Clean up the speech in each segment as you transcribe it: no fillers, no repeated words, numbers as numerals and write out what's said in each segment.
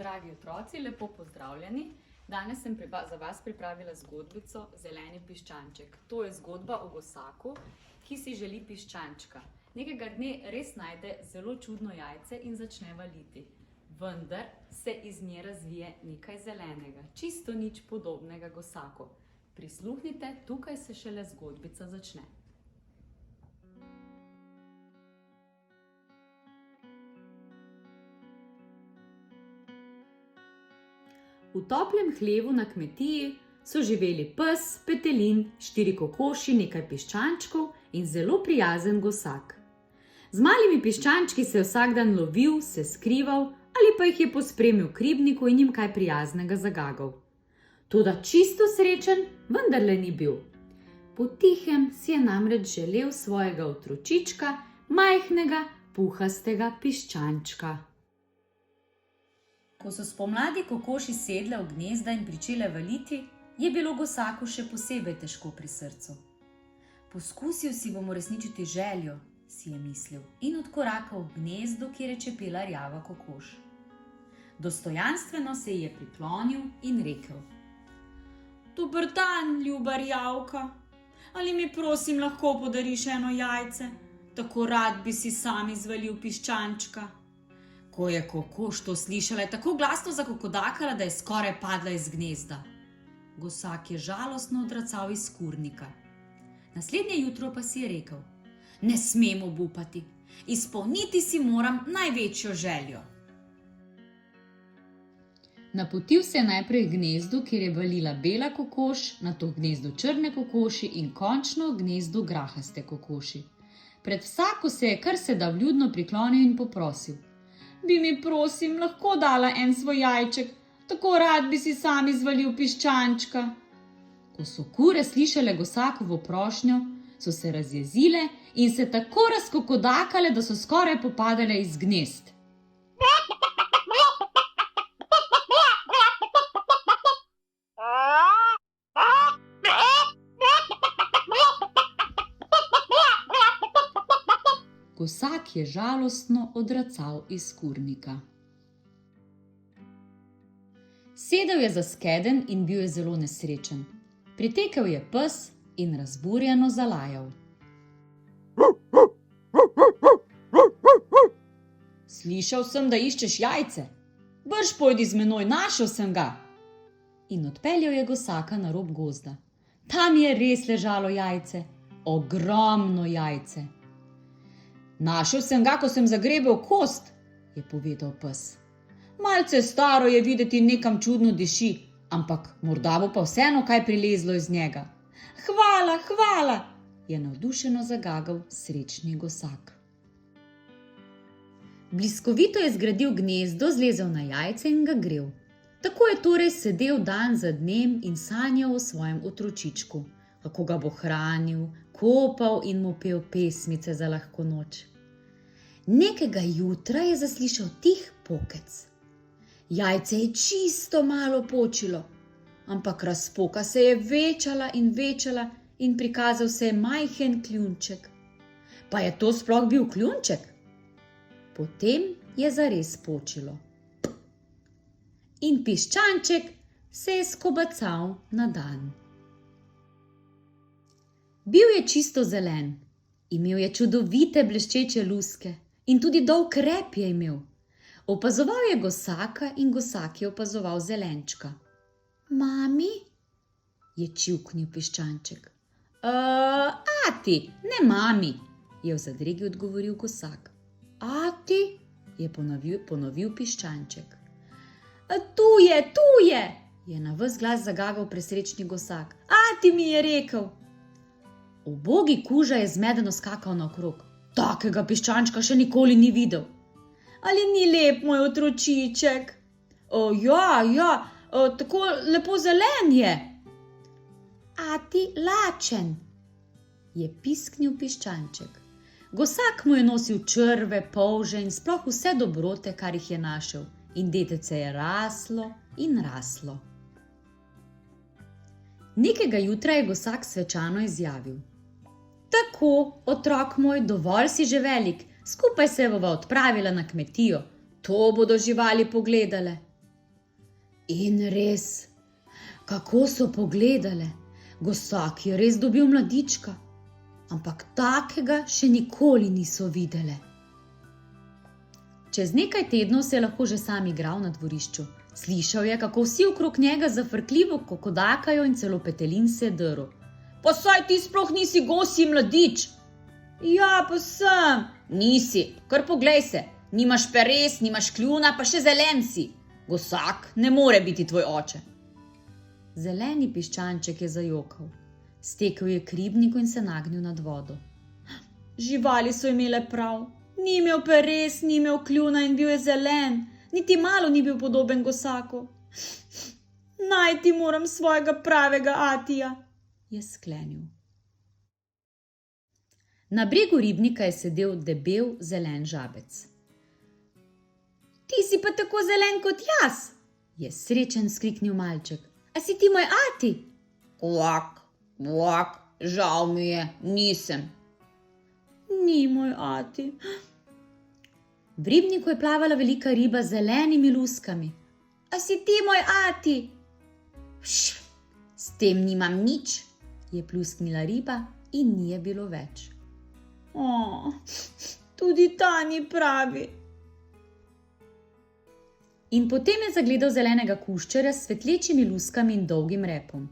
Dragi otroci, lepo pozdravljeni. Danes sem za vas pripravila zgodbico Zeleni piščanček. To je zgodba o gosaku, ki si želi piščančka. Nekega dne res najde zelo čudno jajce in začne valiti. Vendar se iz nje razvije nekaj zelenega, čisto nič podobnega gosaku. Prisluhnite, tukaj se šele zgodbica začne. V toplem hlevu na kmetiji so živeli pes, petelin, 4 kokoši, nekaj piščančkov in zelo prijazen gosak. Z malimi piščančki se je vsak dan lovil, se skrival ali pa jih je pospremil k ribniku in jim kaj prijaznega zagagal. Toda čisto srečen vendarle ni bil. Potihem si je namreč želel svojega otročička, majhnega, puhastega piščančka. Ko so spomladi kokoši sedle v gnezda in pričele valiti, je bilo gosaku še posebej težko pri srcu. Poskusil si bom uresničiti željo, si je mislil in odkorakal v gnezdo, kjer je čepela rjava kokoš. Dostojanstveno se ji je priklonil in rekel: Dober dan, ljuba rjavka, ali mi prosim lahko podariš eno jajce? Tako rad bi si sam izvalil piščančka. Ko je kokoš to slišala, je tako glasno zakokodakala, da je skoraj padla iz gnezda. Gosak je žalostno odracal iz kurnika. Naslednje jutro pa si je rekel: Ne smem obupati, izpolniti si moram največjo željo. Napotil se je najprej v gnezdu, kjer je valila bela kokoš, nato v gnezdu črne kokoši in končno v gnezdu grahaste kokoši. Pred vsako se je kar se da vljudno priklonil in poprosil: Bi mi prosim lahko dala en svoj jajček, tako rad bi si sam izvalil piščančka. Ko so kure slišale gosakovo prošnjo, so se razjezile in se tako razkokodakale, da so skoraj popadale iz gnezd. Gosak je žalostno odracal iz kurnika. Sedel je zaskeden in bil je zelo nesrečen. Pritekel je pes in razburjeno zalajal. Slišal sem, da iščeš jajce. Brž pojdi z menoj, našel sem ga. In odpeljal je gosaka na rob gozda. Tam je res ležalo jajce, ogromno jajce. Našel sem ga, ko sem zagrebel kost, je povedal pes. Malce staro je videti, nekam čudno diši, ampak morda bo pa vseeno kaj prilezlo iz njega. Hvala, hvala, je navdušeno zagagal srečni gosak. Bliskovito je zgradil gnezdo, zlezel na jajce in ga grel. Tako je torej sedel dan za dnem in sanjal o svojem otročičku, kako ga bo hranil, kopal in mu pel pesmice za lahko noč. Nekega jutra je zaslišal tih pokec. Jajce je čisto malo počilo, ampak razpoka se je večala in prikazal se je majhen kljunček. Pa je to sploh bil kljunček? Potem je zares počilo. In piščanček se je skobacal na dan. Bil je čisto zelen, imel je čudovite bleščeče luske in tudi dolg rep je imel. Opazoval je gosaka in gosak je opazoval zelenčka. Mami, je čivknil piščanček. Ati, ne mami, je v zadregi odgovoril gosak. Ati, je ponovil piščanček. Tu je, je na ves glas zagagal presrečni gosak. Ati mi je rekel. Ubogi kuža je zmedeno skakal naokrog. Takega piščančka še nikoli ni videl. Ali ni lep moj otročiček? Ja, tako lepo zelen je. Ati lačen, je pisknil piščanček. Gosak mu je nosil črve, polže in sploh vse dobrote, kar jih je našel. In detece je raslo in raslo. Nekega jutra je gosak svečano izjavil: Tako, otrok moj, dovolj si že velik, skupaj se bova odpravila na kmetijo. To bodo živali pogledale. In res, kako so pogledale, gosak je res dobil mladička, ampak takega še nikoli niso videle. Čez nekaj tednov se je lahko že sam igral na dvorišču. Slišal je, kako vsi okrog njega zafrkljivo kokodakajo in celo petelin se je drl. Pa saj ti sploh nisi gosji mladič. Ja, pa sem. Nisi, kar poglej se. Nimaš peres, nimaš kljuna, pa še zelen si. Gosak ne more biti tvoj oče. Zeleni piščanček je zajokal. Stekel je k ribniku in se nagnil nad vodo. Živali so imele prav. Ni imel peres, ni imel kljuna in bil je zelen. Niti malo ni bil podoben gosaku. Najti moram svojega pravega atija, je sklenil. Na bregu ribnika je sedel debel zelen žabec. Ti si pa tako zelen kot jaz, je srečen skriknil malček. A si ti moj ati? Kvak, kvak, žal mi je, nisem. Ni moj ati. V ribniku je plavala velika riba z zelenimi luskami. A si ti moj ati? S tem nimam nič, je plusknila riba in ni je bilo več. Tudi ta ni pravi. In potem je zagledal zelenega kuščarja s svetlečimi luskami in dolgim repom.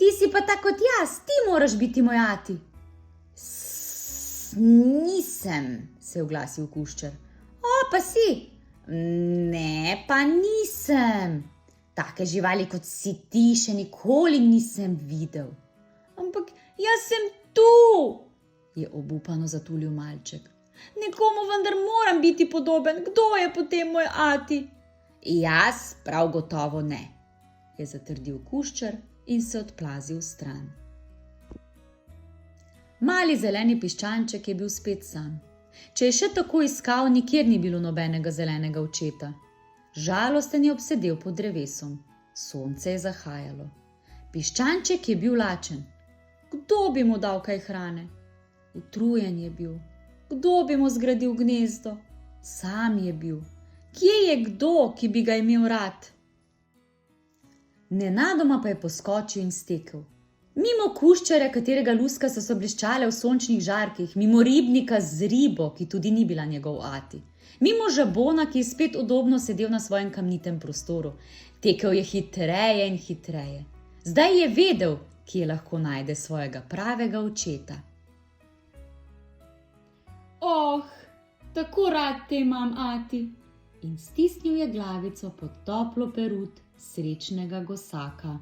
Ti si pa tako kot jaz, ti moraš biti moj ati. Nisem, se je oglasil kuščar. Pa si? Ne, pa nisem. Take živali kot si ti še nikoli nisem videl. Ampak jaz sem tu, je obupano zatulil malček. Nekomu vendar moram biti podoben, kdo je potem moj ati? Jaz prav gotovo ne, je zatrdil kuščar in se odplazil stran. Mali zeleni piščanček je bil spet sam. Če je še tako iskal, nikjer ni bilo nobenega zelenega očeta. Žalosten je obsedel pod drevesom. Sonce je zahajalo. Piščanček je bil lačen. Kdo bi mu dal kaj hrane? Utrujen je bil. Kdo bi mu zgradil gnezdo? Sam je bil. Kje je kdo, ki bi ga imel rad? Nenadoma pa je poskočil in stekel. Mimo kuščarja, katerega luska so bliščale v sončnih žarkih, mimo ribnika z ribo, ki tudi ni bila njegov ati, mimo žabona, ki je spet udobno sedel na svojem kamnitem prostoru. Tekel je hitreje in hitreje. Zdaj je vedel, kje lahko najde svojega pravega očeta. Tako rad te imam, ati, in stisnil je glavico pod toplo perut srečnega gosaka.